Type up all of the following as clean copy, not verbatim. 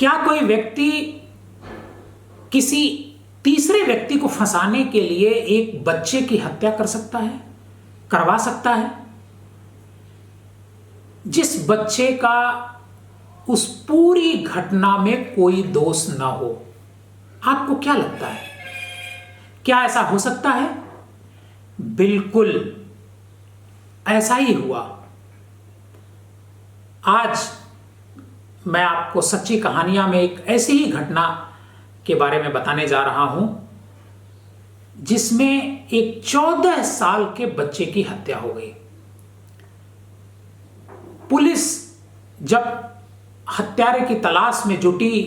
क्या कोई व्यक्ति किसी तीसरे व्यक्ति को फंसाने के लिए एक बच्चे की हत्या कर सकता है, करवा सकता है, जिस बच्चे का उस पूरी घटना में कोई दोष ना हो? आपको क्या लगता है, क्या ऐसा हो सकता है? बिल्कुल ऐसा ही हुआ। आज मैं आपको सच्ची कहानियां में एक ऐसी ही घटना के बारे में बताने जा रहा हूं जिसमें एक 14 साल के बच्चे की हत्या हो गई। पुलिस जब हत्यारे की तलाश में जुटी,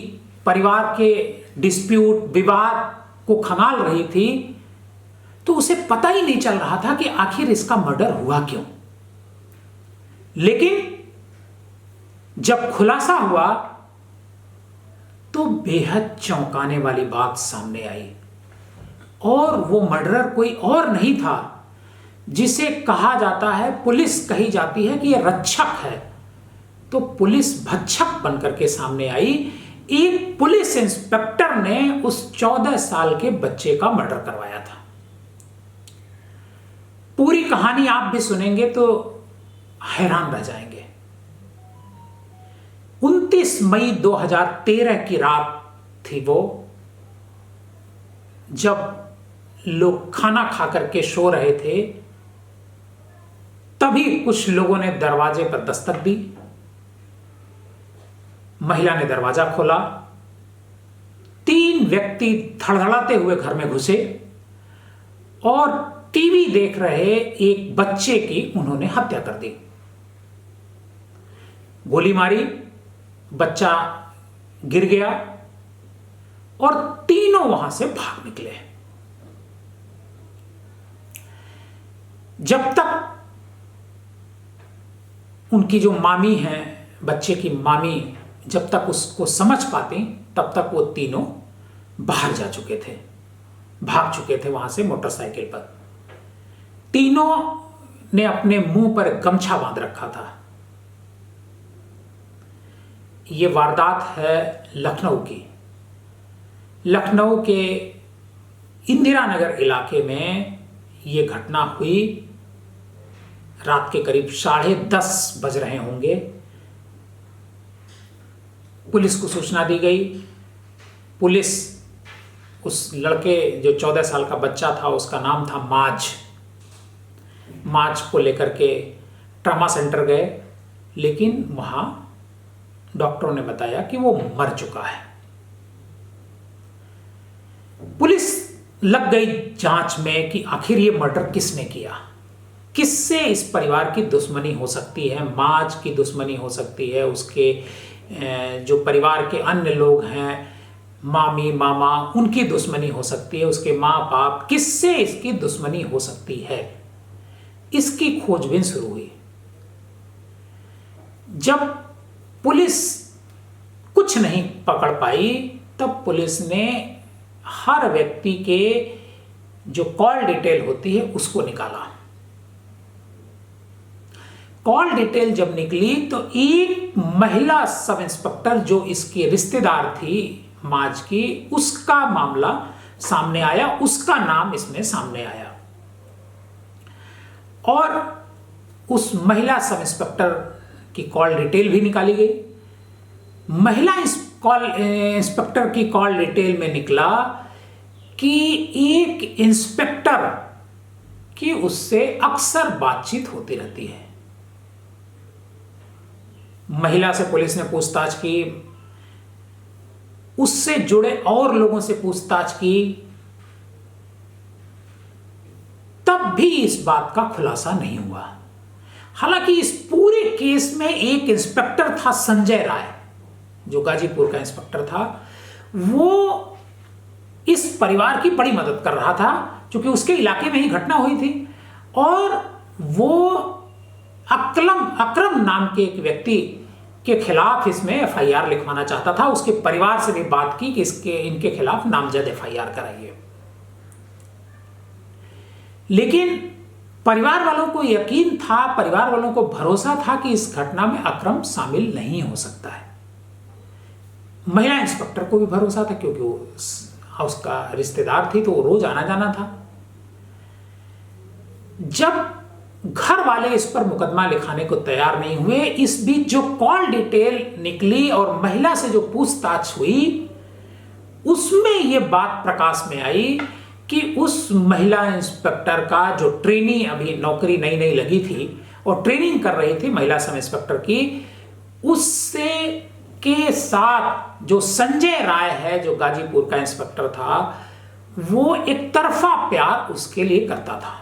परिवार के डिस्प्यूट, विवाद को खंगाल रही थी, तो उसे पता ही नहीं चल रहा था कि आखिर इसका मर्डर हुआ क्यों। लेकिन जब खुलासा हुआ तो बेहद चौंकाने वाली बात सामने आई, और वो मर्डरर कोई और नहीं था जिसे कहा जाता है, पुलिस कही जाती है कि यह रक्षक है, तो पुलिस भक्षक बनकर के सामने आई। एक पुलिस इंस्पेक्टर ने उस 14 साल के बच्चे का मर्डर करवाया था। पूरी कहानी आप भी सुनेंगे तो हैरान रह जाएंगे। 29 मई 2013 की रात थी वो, जब लोग खाना खाकर के सो रहे थे, तभी कुछ लोगों ने दरवाजे पर दस्तक दी। महिला ने दरवाजा खोला। 3 व्यक्ति धड़धड़ाते हुए घर में घुसे और टीवी देख रहे एक बच्चे की उन्होंने हत्या कर दी। गोली मारी, बच्चा गिर गया और तीनों वहां से भाग निकले। जब तक उनकी जो मामी है, बच्चे की मामी, जब तक उसको समझ पाती, तब तक वो तीनों बाहर जा चुके थे, भाग चुके थे वहां से मोटरसाइकिल पर। तीनों ने अपने मुंह पर गमछा बांध रखा था। यह वारदात है लखनऊ की। लखनऊ के इंदिरा नगर इलाके में यह घटना हुई। रात के करीब 10:30 बज रहे होंगे। पुलिस को सूचना दी गई। पुलिस उस लड़के, जो 14 साल का बच्चा था, उसका नाम था माज को लेकर के ट्रॉमा सेंटर गए, लेकिन वहां डॉक्टरों ने बताया कि वो मर चुका है। पुलिस लग गई जांच में कि आखिर ये मर्डर किसने किया, किससे इस परिवार की दुश्मनी हो सकती है। माज की दुश्मनी हो सकती है, उसके जो परिवार के अन्य लोग हैं, मामी मामा, उनकी दुश्मनी हो सकती है, उसके माँ बाप, किससे इसकी दुश्मनी हो सकती है, इसकी खोजबीन शुरू हुई। जब पुलिस कुछ नहीं पकड़ पाई, तब पुलिस ने हर व्यक्ति के जो कॉल डिटेल होती है उसको निकाला। कॉल डिटेल जब निकली तो एक महिला सब इंस्पेक्टर जो इसकी रिश्तेदार थी माज की, उसका मामला सामने आया, उसका नाम इसमें सामने आया। और उस महिला सब इंस्पेक्टर की कॉल डिटेल भी निकाली गई। महिला इंस्पेक्टर की कॉल डिटेल में निकला कि एक इंस्पेक्टर की उससे अक्सर बातचीत होती रहती है। महिला से पुलिस ने पूछताछ की, उससे जुड़े और लोगों से पूछताछ की, तब भी इस बात का खुलासा नहीं हुआ। हालांकि इस पूरे केस में एक इंस्पेक्टर था, संजय राय, जो गाजीपुर का इंस्पेक्टर था, वो इस परिवार की बड़ी मदद कर रहा था, क्योंकि उसके इलाके में ही घटना हुई थी। और वो अकरम नाम के एक व्यक्ति के खिलाफ इसमें एफआईआर लिखवाना चाहता था। उसके परिवार से भी बात की कि इनके खिलाफ नामजद एफआईआर कराइए। लेकिन परिवार वालों को यकीन था, परिवार वालों को भरोसा था कि इस घटना में अकरम शामिल नहीं हो सकता है। महिला इंस्पेक्टर को भी भरोसा था, क्योंकि वो उसका रिश्तेदार थी तो वो रोज आना जाना था। जब घर वाले इस पर मुकदमा लिखाने को तैयार नहीं हुए, इस बीच जो कॉल डिटेल निकली और महिला से जो पूछताछ हुई, उसमें यह बात प्रकाश में आई कि उस महिला इंस्पेक्टर का जो ट्रेनी, अभी नौकरी नई नई लगी थी और ट्रेनिंग कर रही थी महिला सब इंस्पेक्टर की, उससे के साथ जो संजय राय है, जो गाजीपुर का इंस्पेक्टर था, वो एक तरफा प्यार उसके लिए करता था।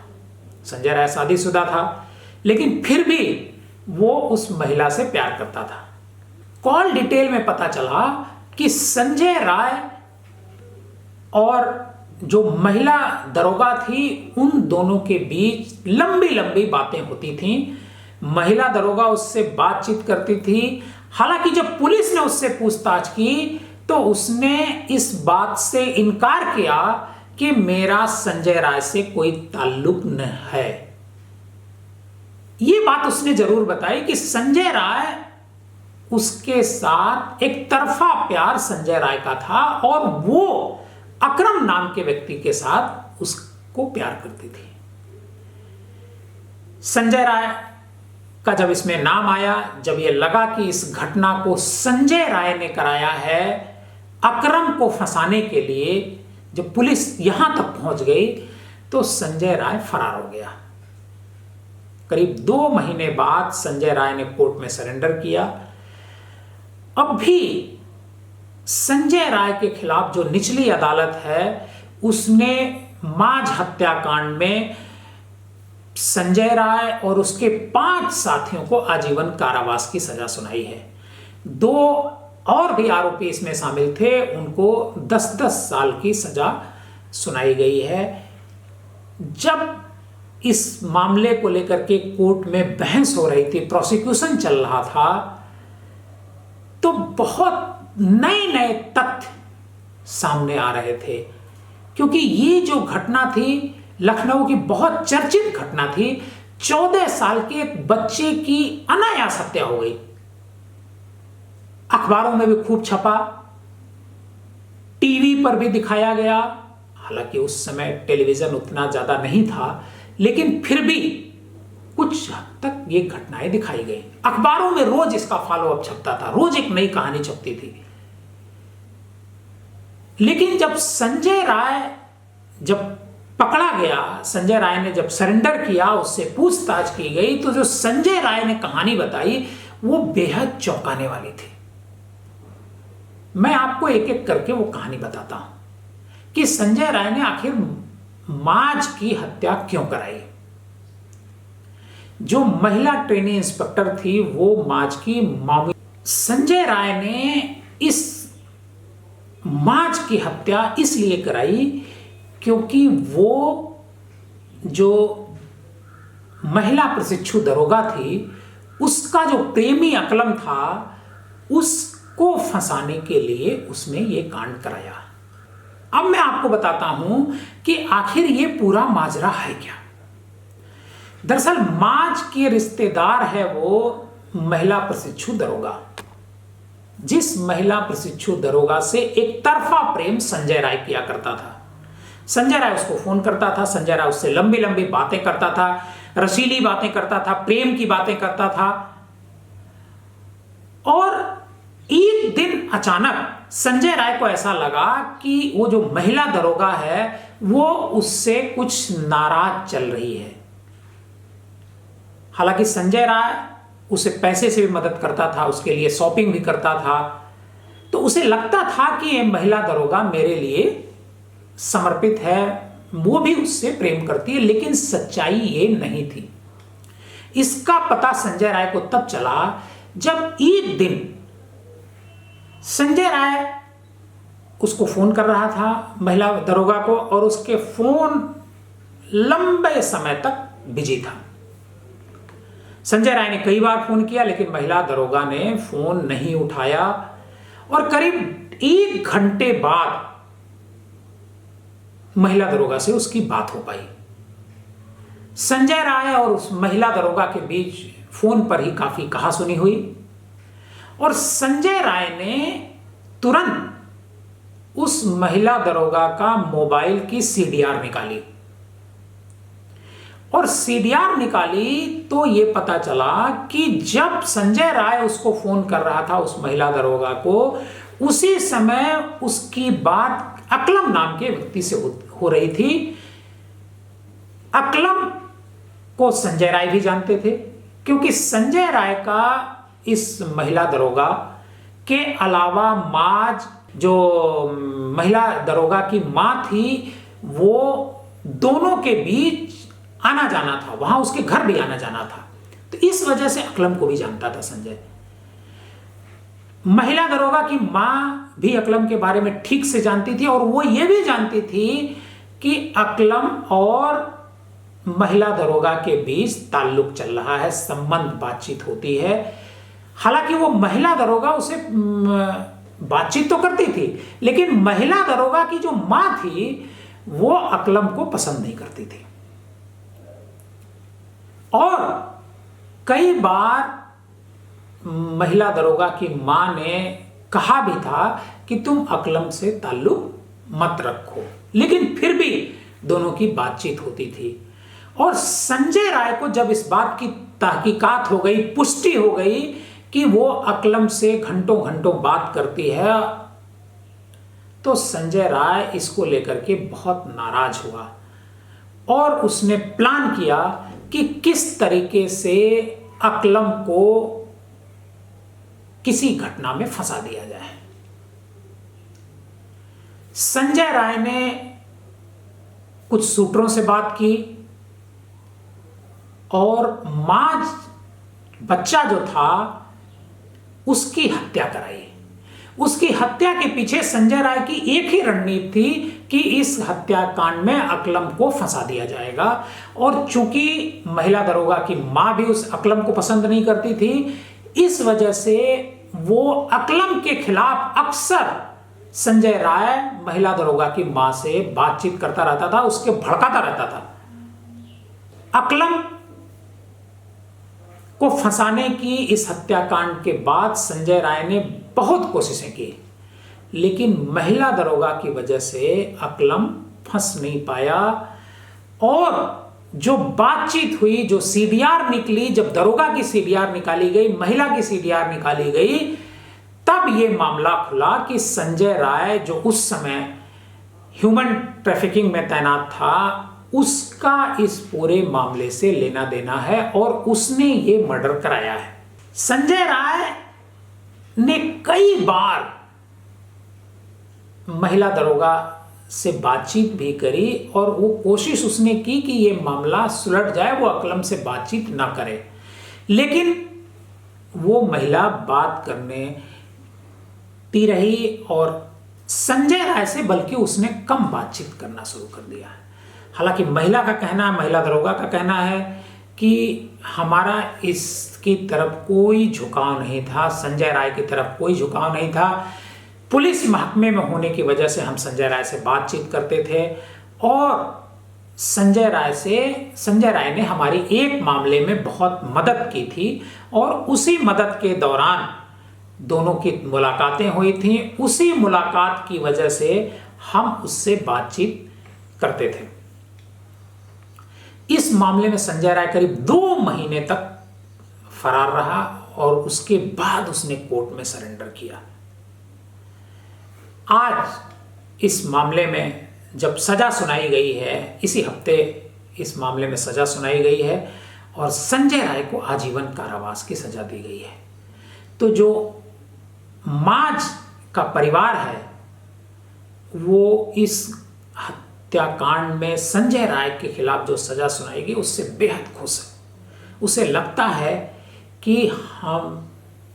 संजय राय शादीशुदा था, लेकिन फिर भी वो उस महिला से प्यार करता था। कॉल डिटेल में पता चला कि संजय राय और जो महिला दरोगा थी, उन दोनों के बीच लंबी लंबी बातें होती थीं। महिला दरोगा उससे बातचीत करती थी। हालांकि जब पुलिस ने उससे पूछताछ की तो उसने इस बात से इनकार किया कि मेरा संजय राय से कोई ताल्लुक न है। यह बात उसने जरूर बताई कि संजय राय, उसके साथ एक तरफा प्यार संजय राय का था और वो अकरम नाम के व्यक्ति के साथ उसको प्यार करती थी। संजय राय का जब इसमें नाम आया, जब यह लगा कि इस घटना को संजय राय ने कराया है अकरम को फंसाने के लिए, जब पुलिस यहां तक पहुंच गई तो संजय राय फरार हो गया। करीब 2 महीने बाद संजय राय ने कोर्ट में सरेंडर किया। अब भी संजय राय के खिलाफ जो निचली अदालत है, उसने मांझ हत्याकांड में संजय राय और उसके 5 साथियों को आजीवन कारावास की सजा सुनाई है। 2 और भी आरोपी इसमें शामिल थे, उनको 10-10 साल की सजा सुनाई गई है। जब इस मामले को लेकर के कोर्ट में बहस हो रही थी, प्रोसिक्यूशन चल रहा था, तो बहुत नए नए तथ्य सामने आ रहे थे, क्योंकि ये जो घटना थी लखनऊ की बहुत चर्चित घटना थी। 14 साल के एक बच्चे की अनायास हत्या हो गई। अखबारों में भी खूब छपा, टीवी पर भी दिखाया गया। हालांकि उस समय टेलीविजन उतना ज्यादा नहीं था, लेकिन फिर भी कुछ हद तक ये घटनाएं दिखाई गई। अखबारों में रोज इसका फॉलोअप छपता था, रोज एक नई कहानी छपती थी। लेकिन जब संजय राय जब पकड़ा गया, संजय राय ने जब सरेंडर किया, उससे पूछताछ की गई, तो जो संजय राय ने कहानी बताई वो बेहद चौंकाने वाली थी। मैं आपको एक एक करके वो कहानी बताता हूं कि संजय राय ने आखिर मांझ की हत्या क्यों कराई। जो महिला ट्रेनी इंस्पेक्टर थी वो मांझ की मामूली, संजय राय ने इस मांझ की हत्या इसलिए कराई क्योंकि वो जो महिला प्रशिक्षु दरोगा थी, उसका जो प्रेमी अकलम था, उसको फंसाने के लिए उसने ये कांड कराया। अब मैं आपको बताता हूं कि आखिर ये पूरा माजरा है क्या। दरअसल मांझ के रिश्तेदार है वो महिला प्रशिक्षु दरोगा। जिस महिला प्रशिक्षु दरोगा से एक तरफा प्रेम संजय राय किया करता था। संजय राय उसको फोन करता था, संजय राय उससे लंबी लंबी बातें करता था, रसीली बातें करता था, प्रेम की बातें करता था। और एक दिन अचानक संजय राय को ऐसा लगा कि वो जो महिला दरोगा है वो उससे कुछ नाराज चल रही है। हालांकि संजय राय उसे पैसे से भी मदद करता था, उसके लिए शॉपिंग भी करता था, तो उसे लगता था कि ये महिला दरोगा मेरे लिए समर्पित है, वो भी उससे प्रेम करती है। लेकिन सच्चाई ये नहीं थी। इसका पता संजय राय को तब चला जब एक दिन संजय राय उसको फोन कर रहा था, महिला दरोगा को, और उसके फोन लंबे समय तक बिजी था। संजय राय ने कई बार फोन किया, लेकिन महिला दरोगा ने फोन नहीं उठाया। और करीब 1 घंटे बाद महिला दरोगा से उसकी बात हो पाई। संजय राय और उस महिला दरोगा के बीच फोन पर ही काफी कहासुनी हुई और संजय राय ने तुरंत उस महिला दरोगा का मोबाइल की सीडीआर निकाली, और सीडीआर निकाली तो यह पता चला कि जब संजय राय उसको फोन कर रहा था उस महिला दरोगा को, उसी समय उसकी बात अकलम नाम के व्यक्ति से हो रही थी। अकलम को संजय राय भी जानते थे, क्योंकि संजय राय का इस महिला दरोगा के अलावा माज जो महिला दरोगा की मां थी, वो दोनों के बीच आना जाना था, वहां उसके घर भी आना जाना था। तो इस वजह से अकलम को भी जानता था संजय। महिला दरोगा की मां भी अकलम के बारे में ठीक से जानती थी, और वो ये भी जानती थी कि अकलम और महिला दरोगा के बीच ताल्लुक चल रहा है, संबंध बातचीत होती है। हालांकि वो महिला दरोगा उसे बातचीत तो करती थी, लेकिन महिला दरोगा की जो मां थी वो अकलम को पसंद नहीं करती थी, और कई बार महिला दरोगा की मां ने कहा भी था कि तुम अकलम से ताल्लुक मत रखो, लेकिन फिर भी दोनों की बातचीत होती थी। और संजय राय को जब इस बात की तहकीकात हो गई, पुष्टि हो गई कि वो अकलम से घंटों घंटों बात करती है, तो संजय राय इसको लेकर के बहुत नाराज हुआ, और उसने प्लान किया कि किस तरीके से अकलम को किसी घटना में फंसा दिया जाए। संजय राय ने कुछ सूत्रों से बात की, और माज बच्चा जो था उसकी हत्या कराई। उसकी हत्या के पीछे संजय राय की एक ही रणनीति थी कि इस हत्याकांड में अकलम को फंसा दिया जाएगा, और चूंकि महिला दरोगा की मां भी उस अकलम को पसंद नहीं करती थी, इस वजह से वो अकलम के खिलाफ अक्सर संजय राय महिला दरोगा की मां से बातचीत करता रहता था, उसके भड़काता रहता था। अकलम को फंसाने की इस हत्याकांड के बाद संजय राय ने बहुत कोशिशें की, लेकिन महिला दरोगा की वजह से अकलम फंस नहीं पाया। और जो बातचीत हुई, जो सीडीआर निकली, जब दरोगा की सीडीआर निकाली गई, महिला की सीडीआर निकाली गई, तब यह मामला खुला कि संजय राय जो उस समय ह्यूमन ट्रैफिकिंग में तैनात था, उसका इस पूरे मामले से लेना देना है, और उसने ये मर्डर कराया है। संजय राय ने कई बार महिला दरोगा से बातचीत भी करी, और वो कोशिश उसने की कि ये मामला सुलझ जाए, वो अकलम से बातचीत ना करे, लेकिन वो महिला बात करने ती रही, और संजय राय से बल्कि उसने कम बातचीत करना शुरू कर दिया। हालांकि महिला का कहना है, महिला दरोगा का कहना है कि हमारा इसकी तरफ कोई झुकाव नहीं था, संजय राय की तरफ कोई झुकाव नहीं था। पुलिस महकमे में होने की वजह से हम संजय राय से बातचीत करते थे, और संजय राय ने हमारी एक मामले में बहुत मदद की थी, और उसी मदद के दौरान दोनों की मुलाकातें हुई थी। उसी मुलाकात की वजह से हम उससे बातचीत करते थे। इस मामले में संजय राय करीब 2 महीने तक फरार रहा, और उसके बाद उसने कोर्ट में सरेंडर किया। आज इस मामले में जब सजा सुनाई गई है, इसी हफ्ते इस मामले में सजा सुनाई गई है, और संजय राय को आजीवन कारावास की सजा दी गई है। तो जो माज का परिवार है, वो इस हत्याकांड में संजय राय के खिलाफ जो सजा सुनाई गई उससे बेहद खुश है। उसे लगता है कि हम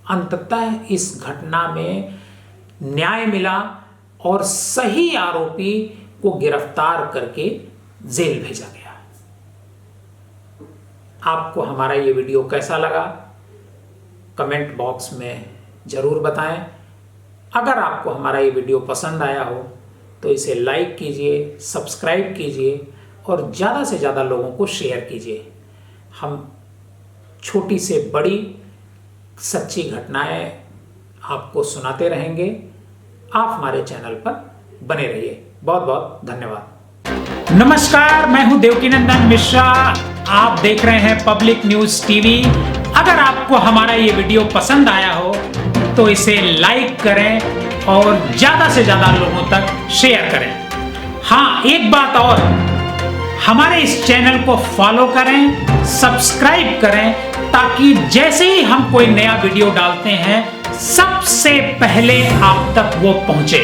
अंततः इस घटना में न्याय मिला, और सही आरोपी को गिरफ्तार करके जेल भेजा गया। आपको हमारा ये वीडियो कैसा लगा, कमेंट बॉक्स में जरूर बताएं। अगर आपको हमारा ये वीडियो पसंद आया हो तो इसे लाइक कीजिए, सब्सक्राइब कीजिए, और ज़्यादा से ज़्यादा लोगों को शेयर कीजिए। हम छोटी से बड़ी सच्ची घटनाएं आपको सुनाते रहेंगे। आप हमारे चैनल पर बने रहिए। बहुत बहुत धन्यवाद। नमस्कार, मैं हूं देवकीनंदन मिश्रा। आप देख रहे हैं पब्लिक न्यूज टीवी। अगर आपको हमारा ये वीडियो पसंद आया हो तो इसे लाइक करें और ज्यादा से ज्यादा लोगों तक शेयर करें। हाँ, एक बात और, हमारे इस चैनल को फॉलो करें, सब्सक्राइब करें, ताकि जैसे ही हम कोई नया वीडियो डालते हैं सबसे पहले आप तक वो पहुंचे।